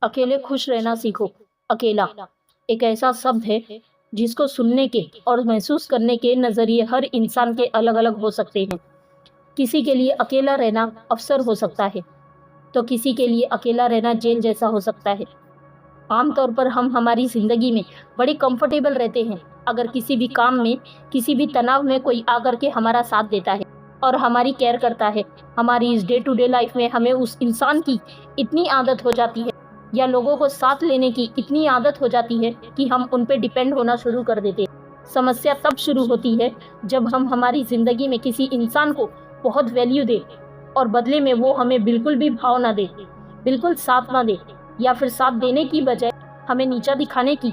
अकेले खुश रहना सीखो। अकेला एक ऐसा शब्द है जिसको सुनने के और महसूस करने के नज़रिए हर इंसान के अलग अलग हो सकते हैं। किसी के लिए अकेला रहना अवसर हो सकता है, तो किसी के लिए अकेला रहना जेल जैसा हो सकता है। आमतौर पर हम हमारी ज़िंदगी में बड़े कंफर्टेबल रहते हैं अगर किसी भी काम में, किसी भी तनाव में कोई आकर के हमारा साथ देता है और हमारी केयर करता है। हमारी इस डे टू डे लाइफ में हमें उस इंसान की इतनी आदत हो जाती है या लोगों को साथ लेने की इतनी आदत हो जाती है कि हम उन पे डिपेंड होना शुरू कर देते हैं। समस्या तब शुरू होती है जब हम हमारी ज़िंदगी में किसी इंसान को बहुत वैल्यू दें और बदले में वो हमें बिल्कुल भी भाव ना दे, बिल्कुल साथ ना दे, या फिर साथ देने की बजाय हमें नीचा दिखाने की,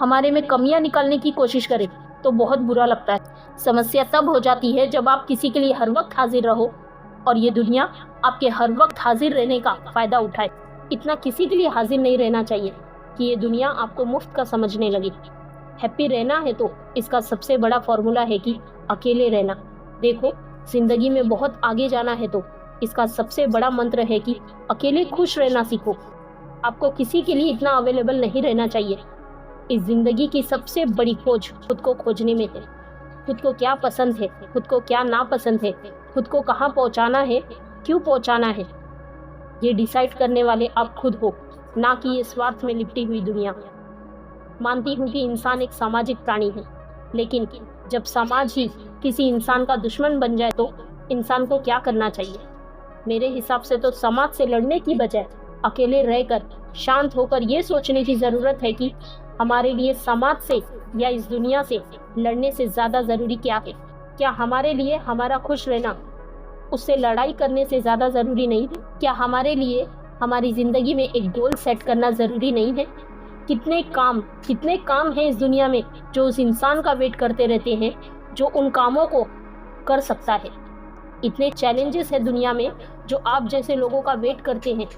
हमारे में कमियां निकालने की कोशिश करे, तो बहुत बुरा लगता है। समस्या तब हो जाती है जब आप किसी के लिए हर वक्त हाजिर रहो और ये दुनिया आपके हर वक्त हाजिर रहने का फ़ायदा उठाए। इतना किसी के लिए हाजिर नहीं रहना चाहिए कि ये दुनिया आपको मुफ्त का समझने लगे। हैप्पी रहना है तो इसका सबसे बड़ा फॉर्मूला है कि अकेले रहना। देखो, ज़िंदगी में बहुत आगे जाना है तो इसका सबसे बड़ा मंत्र है कि अकेले खुश रहना सीखो। आपको किसी के लिए इतना अवेलेबल नहीं रहना चाहिए। इस ज़िंदगी की सबसे बड़ी खोज खुद को खोजने में है। खुद को क्या पसंद है, खुद को क्या नापसंद है, खुद को कहाँ पहुँचाना है, क्यों पहुँचाना है, ये डिसाइड करने वाले आप खुद हो, ना कि ये स्वार्थ में लिपटी हुई दुनिया। मानती हूँ कि इंसान एक सामाजिक प्राणी है, लेकिन जब समाज ही किसी इंसान का दुश्मन बन जाए तो इंसान को क्या करना चाहिए? मेरे हिसाब से तो समाज से लड़ने की बजाय अकेले रहकर शांत होकर ये सोचने की ज़रूरत है कि हमारे लिए समाज से या इस दुनिया से लड़ने से ज़्यादा ज़रूरी क्या है। क्या हमारे लिए हमारा खुश रहना उससे लड़ाई करने से ज़्यादा ज़रूरी नहीं है? क्या हमारे लिए हमारी ज़िंदगी में एक गोल सेट करना ज़रूरी नहीं है? कितने काम हैं इस दुनिया में जो उस इंसान का वेट करते रहते हैं जो उन कामों को कर सकता है। इतने चैलेंजेस है दुनिया में जो आप जैसे लोगों का वेट करते हैं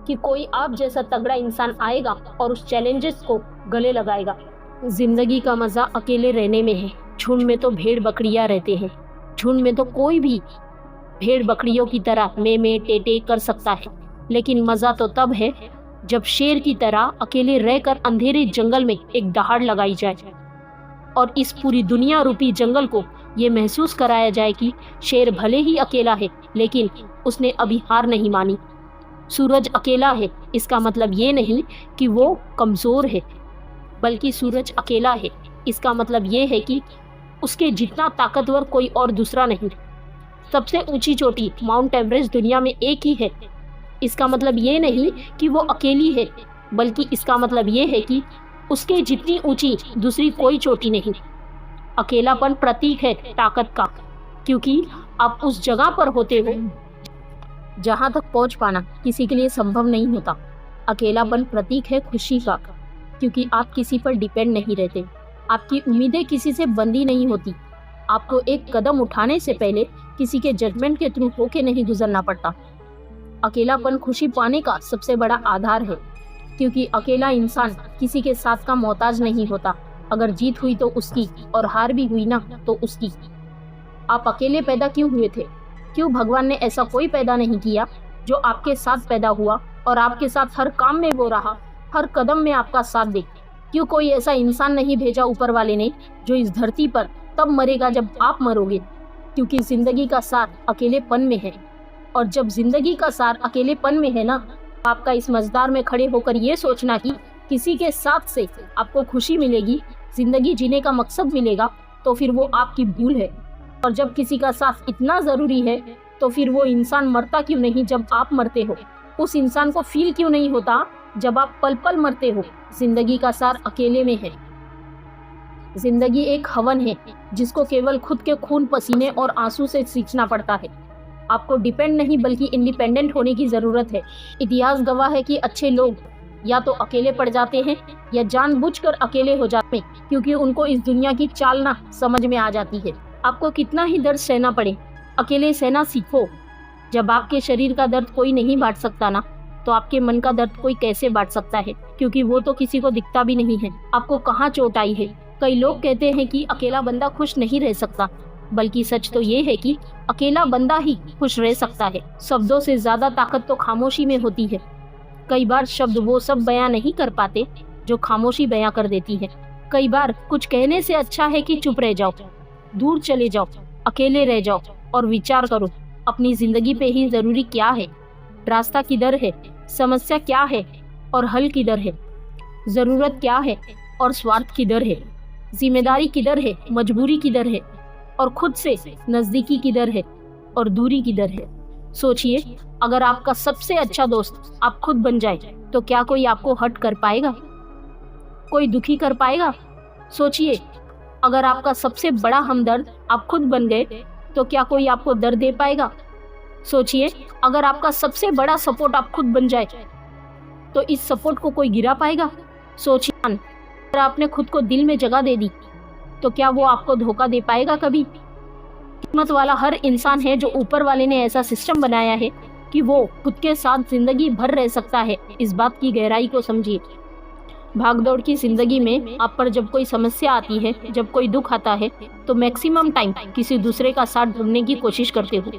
कि कोई आप जैसा तगड़ा इंसान आएगा और उस चैलेंजेस को गले लगाएगा। ज़िंदगी का मज़ा अकेले रहने में है। झुंड में तो भेड़ बकरियां रहते हैं। झुंड में तो कोई भी भेड़ बकरियों की तरह में टेटे कर सकता है, लेकिन मज़ा तो तब है जब शेर की तरह अकेले रहकर अंधेरे जंगल में एक दहाड़ लगाई जाए और इस पूरी दुनिया रूपी जंगल को ये महसूस कराया जाए कि शेर भले ही अकेला है लेकिन उसने अभी हार नहीं मानी। सूरज अकेला है, इसका मतलब ये नहीं कि वो कमज़ोर है, बल्कि सूरज अकेला है इसका मतलब ये है कि उसके जितना ताकतवर कोई और दूसरा नहीं। सबसे ऊंची चोटी माउंट एवरेस्ट दुनिया में एक ही है, इसका मतलब ये नहीं कि वो अकेली है, बल्कि इसका मतलब ये है कि उसके जितनी ऊंची दूसरी कोई चोटी नहीं। अकेलापन प्रतीक है ताकत का, क्योंकि आप उस जगह पर होते हो जहां तक पहुंच पाना किसी के लिए संभव नहीं होता। अकेलापन प्रतीक है खुशी का, क्योंकि आप किसी पर डिपेंड नहीं रहते। आपकी उम्मीदें किसी से बंधी नहीं होती। आपको एक कदम उठाने से पहले किसी के जजमेंट के थ्रू होके नहीं गुजरना पड़ता। अकेलापन खुशी पाने का सबसे बड़ा आधार है, क्योंकि अकेला इंसान किसी के साथ का मोहताज नहीं होता। अगर जीत हुई तो उसकी और हार भी हुई ना तो उसकी। आप अकेले पैदा क्यों हुए थे? क्यों भगवान ने ऐसा कोई पैदा नहीं किया जो आपके साथ पैदा हुआ और आपके साथ हर काम में वो रहा, हर कदम में आपका साथ दे? क्यों कोई ऐसा इंसान नहीं भेजा ऊपर वाले ने जो इस धरती पर तब मरेगा जब आप मरोगे? क्योंकि जिंदगी का सार अकेलेपन में है, और जब जिंदगी का सार अकेलेपन में है ना, आपका इस मझधार में खड़े होकर ये सोचना कि किसी के साथ से आपको खुशी मिलेगी, जिंदगी जीने का मकसद मिलेगा, तो फिर वो आपकी भूल है। और जब किसी का साथ इतना ज़रूरी है तो फिर वो इंसान मरता क्यों नहीं जब आप मरते हो? उस इंसान को फील क्यों नहीं होता जब आप पल पल मरते हो? जिंदगी का सार अकेले में है। जिंदगी एक हवन है जिसको केवल खुद के खून पसीने और आंसू से सींचना पड़ता है। आपको डिपेंड नहीं बल्कि इंडिपेंडेंट होने की ज़रूरत है। इतिहास गवाह है कि अच्छे लोग या तो अकेले पड़ जाते हैं या जानबूझकर अकेले हो जाते हैं, क्योंकि उनको इस दुनिया की चाल ना समझ में आ जाती है। आपको कितना ही दर्द सहना पड़े, अकेले सहना सीखो। जब आपके शरीर का दर्द कोई नहीं बांट सकता ना, तो आपके मन का दर्द कोई कैसे बांट सकता है? क्योंकि वो तो किसी को दिखता भी नहीं है। आपको कहाँ चोट आई है? कई लोग कहते हैं कि अकेला बंदा खुश नहीं रह सकता, बल्कि सच तो ये है कि अकेला बंदा ही खुश रह सकता है। शब्दों से ज्यादा ताकत तो खामोशी में होती है। कई बार शब्द वो सब बयां नहीं कर पाते जो खामोशी बयां कर देती है। कई बार कुछ कहने से अच्छा है कि चुप रह जाओ, दूर चले जाओ, अकेले रह जाओ और विचार करो अपनी जिंदगी पे ही जरूरी क्या है, रास्ता किधर है, समस्या क्या है और हल किधर है, जरूरत क्या है और स्वार्थ किधर है, जिम्मेदारी किधर है, मजबूरी किधर है और खुद से नजदीकी किधर है और दूरी किधर है। सोचिए, अगर आपका सबसे अच्छा दोस्त आप खुद बन जाए तो क्या कोई आपको हर्ट कर पाएगा, कोई दुखी कर पाएगा? सोचिए, अगर आपका सबसे बड़ा हमदर्द आप खुद बन गए तो क्या कोई आपको दर्द दे पाएगा? सोचिए, अगर आपका सबसे बड़ा सपोर्ट आप खुद बन जाए तो इस सपोर्ट को कोई गिरा पाएगा? सोचिए, अगर आपने खुद को दिल में जगह दे दी तो क्या वो आपको धोखा दे पाएगा कभी? किस्मत वाला हर इंसान है जो ऊपर वाले ने ऐसा सिस्टम बनाया है कि वो खुद के साथ जिंदगी भर रह सकता है। इस बात की गहराई को समझिए। भागदौड़ की जिंदगी में आप पर जब कोई समस्या आती है, जब कोई दुख आता है, तो मैक्सिमम टाइम किसी दूसरे का साथ ढूंढने की कोशिश करते हो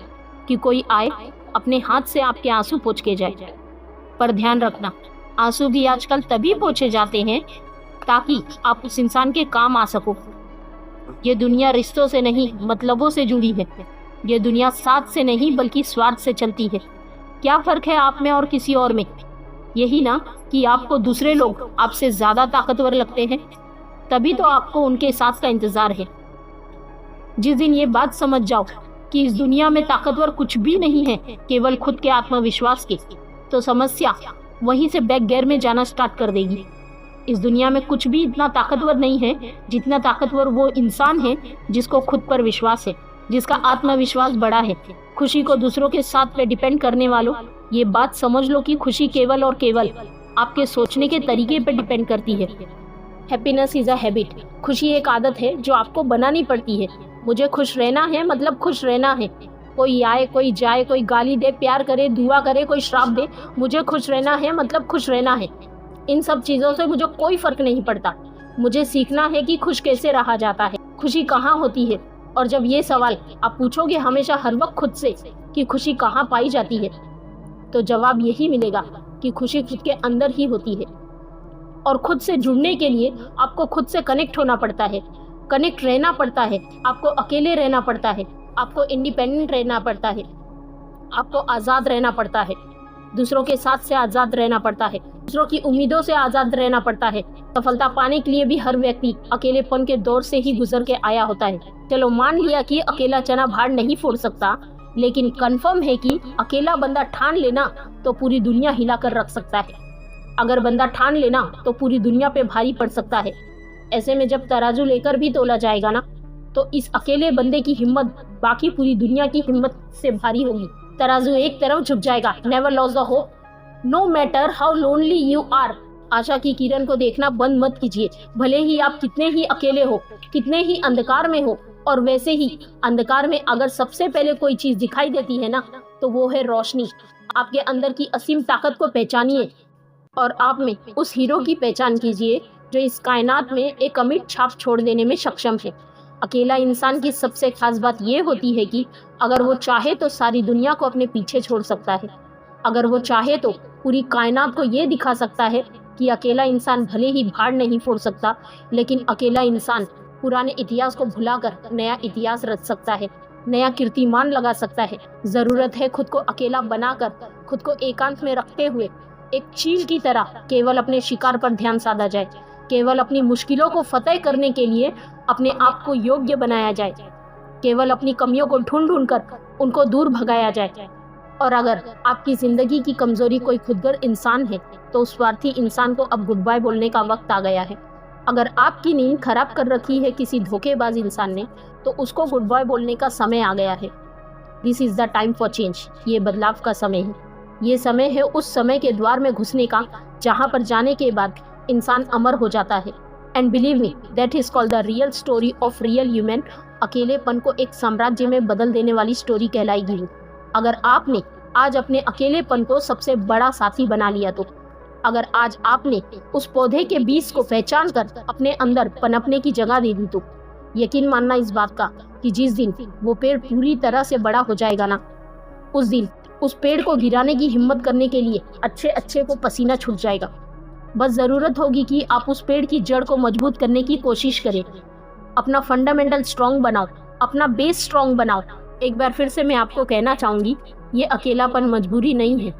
कि कोई आए अपने हाथ से आपके आंसू पोंछ के जाए। पर ध्यान रखना, आंसू भी आजकल तभी पोंछे जाते हैं ताकि आप उस इंसान के काम आ सको। ये दुनिया रिश्तों से नहीं, मतलबों से जुड़ी है। ये दुनिया साथ से नहीं बल्कि स्वार्थ से चलती है। क्या फर्क है आप में और किसी और में? यही ना कि आपको दूसरे लोग आपसे ज्यादा ताकतवर लगते हैं, तभी तो आपको उनके साथ का इंतजार है। जिस दिन ये बात समझ जाओ कि इस दुनिया में ताकतवर कुछ भी नहीं है, केवल खुद के आत्मविश्वास के, तो समस्या वहीं से बैक गियर में जाना स्टार्ट कर देगी। इस दुनिया में कुछ भी इतना ताकतवर नहीं है जितना ताकतवर वो इंसान है जिसको खुद पर विश्वास है, जिसका आत्मविश्वास बड़ा है। खुशी को दूसरों के साथ पे डिपेंड करने वालों, ये बात समझ लो कि खुशी केवल और केवल आपके सोचने के तरीके पर डिपेंड करती है। Happiness is a habit. खुशी एक आदत है जो आपको बनानी पड़ती है। मुझे खुश रहना है मतलब खुश रहना है। कोई आए, कोई जाए, कोई गाली दे, प्यार करे, दुआ करे, कोई श्राप दे, मुझे खुश रहना है मतलब खुश रहना है। इन सब चीज़ों से मुझे कोई फर्क नहीं पड़ता। मुझे सीखना है कि खुश कैसे रहा जाता है, खुशी कहाँ होती है। और जब ये सवाल आप पूछोगे हमेशा हर वक्त खुद से कि खुशी कहाँ पाई जाती है, तो जवाब यही मिलेगा कि खुशी खुद के अंदर ही होती है। और खुद से जुड़ने के लिए आपको खुद से कनेक्ट होना पड़ता है, कनेक्ट रहना पड़ता है, आपको अकेले रहना पड़ता है, आपको इंडिपेंडेंट रहना पड़ता है, आपको आज़ाद रहना पड़ता है, दूसरों के साथ से आज़ाद रहना पड़ता है, दूसरों की उम्मीदों से आज़ाद रहना पड़ता है। सफलता पाने के लिए भी हर व्यक्ति अकेलेपन के दौर से ही गुजर के आया होता है। चलो मान लिया कि अकेला चना भाड़ नहीं फोड़ सकता, लेकिन कंफर्म है कि अकेला बंदा ठान लेना तो पूरी दुनिया हिला कर रख सकता है। अगर बंदा ठान लेना तो पूरी दुनिया पे भारी पड़ सकता है। ऐसे में जब तराजू लेकर भी तोला जाएगा ना, तो इस अकेले बंदे की हिम्मत बाकी पूरी दुनिया की हिम्मत से भारी होगी। तराजू एक तरफ झुक जाएगा। Never lose the hope, no matter how lonely you are. आशा की किरण को देखना बंद मत कीजिए, भले ही आप कितने ही अकेले हो, कितने ही अंधकार में हो। और वैसे ही अंधकार में अगर सबसे पहले कोई चीज दिखाई देती है ना, तो वो है रोशनी। आपके अंदर की असीम ताकत को पहचानिए और आप में उस हीरो की पहचान कीजिए जो इस कायनात में एक अमिट छाप छोड़ देने में सक्षम है। अकेला इंसान की सबसे खास बात ये होती है कि अगर वो चाहे तो सारी दुनिया को अपने पीछे छोड़ सकता है। अगर वो चाहे तो पूरी कायनात को ये दिखा सकता है कि अकेला इंसान भले ही भाड़ नहीं फोड़ सकता, लेकिन अकेला इंसान पुराने इतिहास को भुलाकर नया इतिहास रच सकता है, नया कीर्तिमान लगा सकता है। जरूरत है खुद को अकेला बनाकर, खुद को एकांत में रखते हुए एक चील की तरह केवल अपने शिकार पर ध्यान साधा जाए, केवल अपनी मुश्किलों को फतेह करने के लिए अपने आप को योग्य बनाया जाए, केवल अपनी कमियों को ढूंढ ढूंढ कर उनको दूर भगाया जाए। और अगर आपकी जिंदगी की कमजोरी कोई खुदगर्ज इंसान है, तो उस स्वार्थी इंसान को अब गुड बाय बोलने का वक्त आ गया है। अगर आपकी नींद खराब कर रखी है किसी धोखेबाज इंसान ने, तो उसको गुड बाय बोलने का समय आ गया है। This is the time for change. ये बदलाव का समय है। ये समय है उस समय के द्वार में घुसने का जहाँ पर जाने के बाद इंसान अमर हो जाता है। And believe me, that is called the real story of real human. अकेलेपन को एक साम्राज्य में बदल देने वाली स्टोरी कहलाएगी। अगर आपने आज अपने अकेलेपन को सबसे बड़ा साथी बना लिया, तो अगर आज आपने उस पौधे के बीज को पहचान कर अपने अंदर पनपने की जगह दे दी, तो यकीन मानना इस बात का कि जिस दिन वो पेड़ पूरी तरह से बड़ा हो जाएगा ना, उस दिन उस पेड़ को गिराने की हिम्मत करने के लिए अच्छे अच्छे को पसीना छूट जाएगा। बस ज़रूरत होगी कि आप उस पेड़ की जड़ को मजबूत करने की कोशिश करें। अपना फंडामेंटल स्ट्रॉन्ग बनाओ, अपना बेस स्ट्रॉन्ग बनाओ। एक बार फिर से मैं आपको कहना चाहूँगी, ये अकेलापन मजबूरी नहीं है,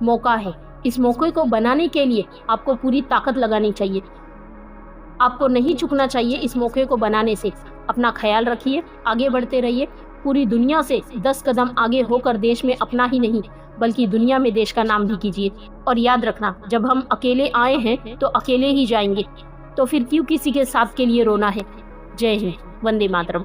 मौका है। इस मौके को बनाने के लिए आपको पूरी ताकत लगानी चाहिए। आपको नहीं चूकना चाहिए इस मौके को बनाने से। अपना ख्याल रखिए, आगे बढ़ते रहिए। पूरी दुनिया से 10 कदम आगे होकर देश में अपना ही नहीं बल्कि दुनिया में देश का नाम भी कीजिए। और याद रखना, जब हम अकेले आए हैं तो अकेले ही जाएंगे, तो फिर क्यों किसी के साथ के लिए रोना है। जय हिंद, वंदे मातरम।